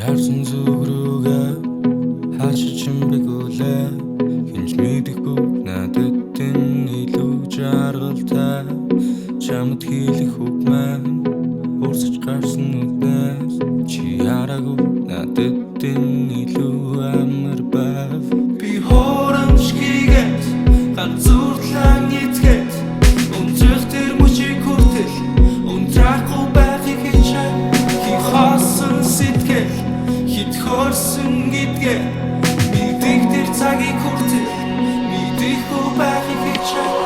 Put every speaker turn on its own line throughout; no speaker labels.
Ярсан зүгрүүгээ хаашиж чимбэгүүлээ хинж мэдэхгүй надад энэ илүү жаргалтай чамд хийх үг маань урсаж гарсан үднээс чи яраагүй надад энэ илүү амар байв би хоромшгийгээс ганцуурлан эцгээд өнцөг тэр мөчийг хүртэл унтрахгүй байхыг хичээ хи хоосон сэтгэл хит хорсон гэдгээ мэдих тэр цагийг хүртэл мэдэхгүй байхыг хичээ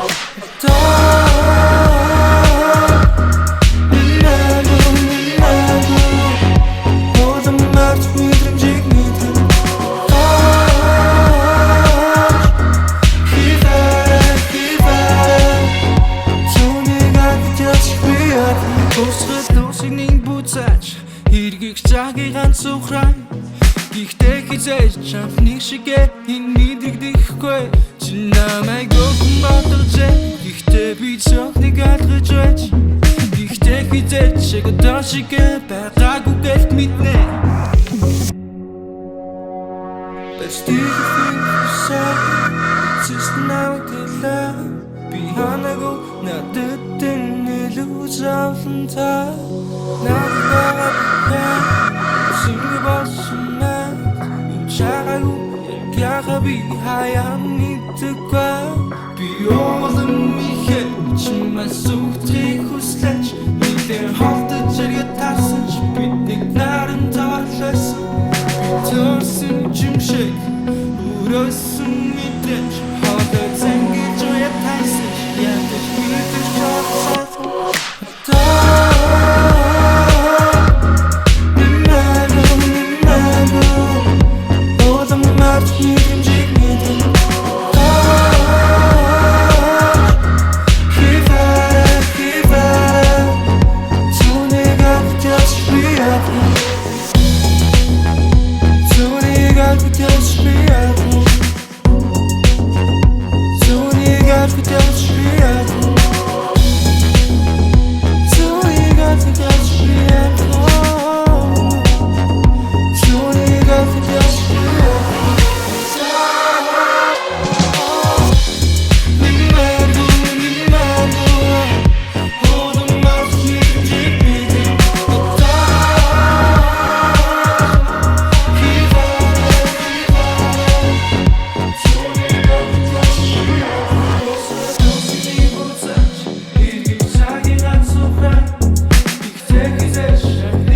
Хэргийг чагийг ганцуухрай Гэхдээ хизээж чамхныг шигээ энэ мэдэгдэхгүй Чи намайг өгөн бодож Гэхдээ би цохныг алгаж байж Гэхдээ хизээж шиг одоо шигээ байгаагүй гэлт мэднэ Бэстигэн хүсээ Цэст намайг тэлээ Би ханаагүй надад энэ илүү завлантай Надад Синг басна Чарагу яга би хаяам нитгва би олон михэ чимасуутрийг хүслэж мэдэр халтаж зэрэг тасан ч биднийг наран таарласан би төрсөн чимшиг өрөөсөн мэдрэмж хатад зэнгэж уя тайсан ядаж мэдэж чарсан Take his action